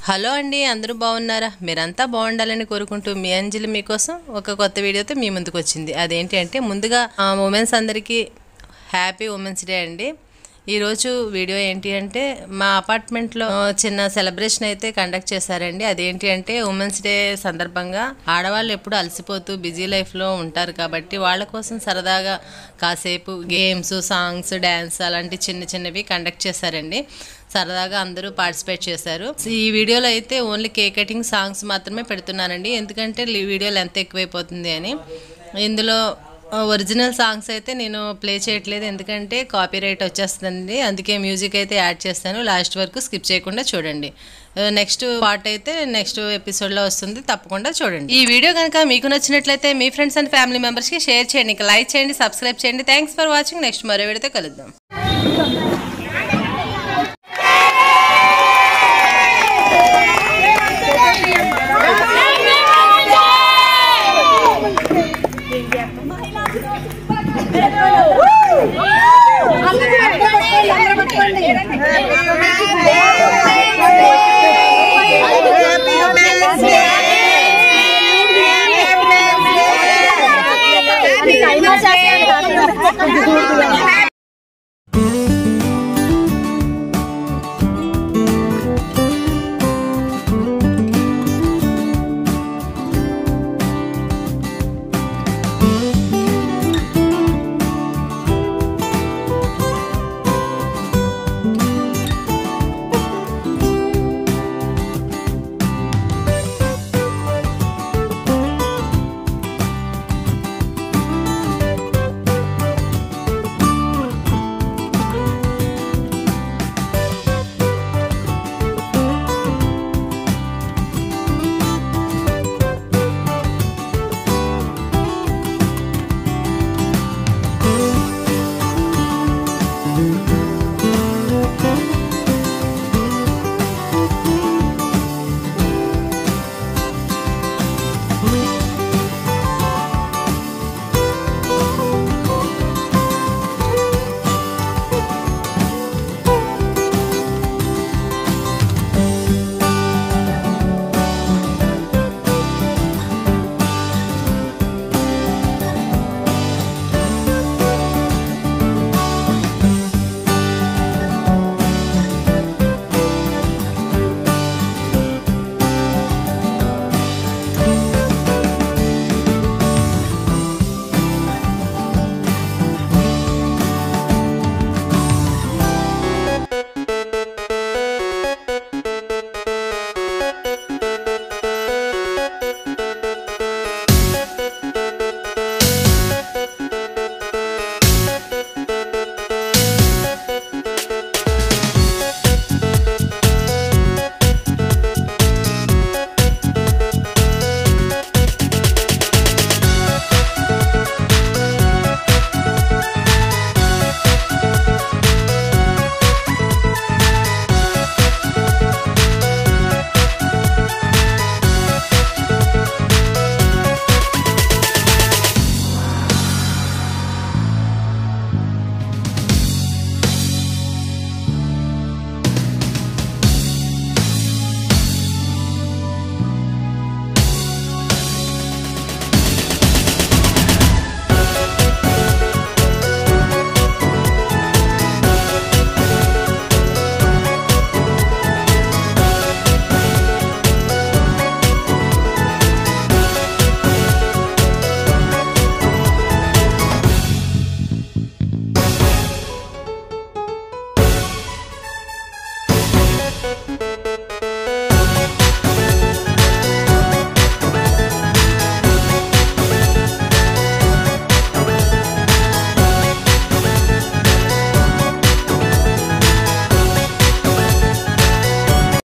Hello అండి, అందరూ బాగున్నారా? మీరంతా బాగుండాలని కోరుకుంటూ మీ అంజలి మీకోసం ఒక కొత్త వీడియోతో మీ ముందుకు వచ్చింది. అదేంటి అంటే ముందుగా ఉమెన్స్ అందరికీ హ్యాపీ ఉమెన్స్ డే అండి. ఈరోజు వీడియో ఏంటి అంటే మా అపార్ట్మెంట్లో చిన్న సెలబ్రేషన్ అయితే కండక్ట్ చేశారండి. అదేంటి అంటే ఉమెన్స్ డే సందర్భంగా ఆడవాళ్ళు ఎప్పుడు అలసిపోతూ బిజీ లైఫ్లో ఉంటారు కాబట్టి వాళ్ళ కోసం సరదాగా కాసేపు గేమ్స్, సాంగ్స్, డ్యాన్స్ అలాంటి చిన్న చిన్నవి కండక్ట్ చేశారండి. సరదాగా అందరూ పార్టిసిపేట్ చేశారు. ఈ వీడియోలో అయితే ఓన్లీ కేక్ కటింగ్ సాంగ్స్ మాత్రమే పెడుతున్నానండి, ఎందుకంటే వీడియో లెంత్ ఎక్కువైపోతుంది అని. ఇందులో ఒరిజినల్ సాంగ్స్ అయితే నేను ప్లే చేయట్లేదు, ఎందుకంటే కాపీరైట్ వచ్చేస్తుంది. అందుకే మ్యూజిక్ అయితే యాడ్ చేస్తాను. లాస్ట్ వరకు స్కిప్ చేయకుండా చూడండి. నెక్స్ట్ పార్ట్ అయితే నెక్స్ట్ ఎపిసోడ్లో వస్తుంది, తప్పకుండా చూడండి. ఈ వీడియో కనుక మీకు నచ్చినట్లయితే మీ ఫ్రెండ్స్ అండ్ ఫ్యామిలీ మెంబర్స్కి షేర్ చేయండి, లైక్ చేయండి, సబ్స్క్రైబ్ చేయండి. Thanks for watching. నెక్స్ట్ మరో వీడియోతో కలుద్దాం.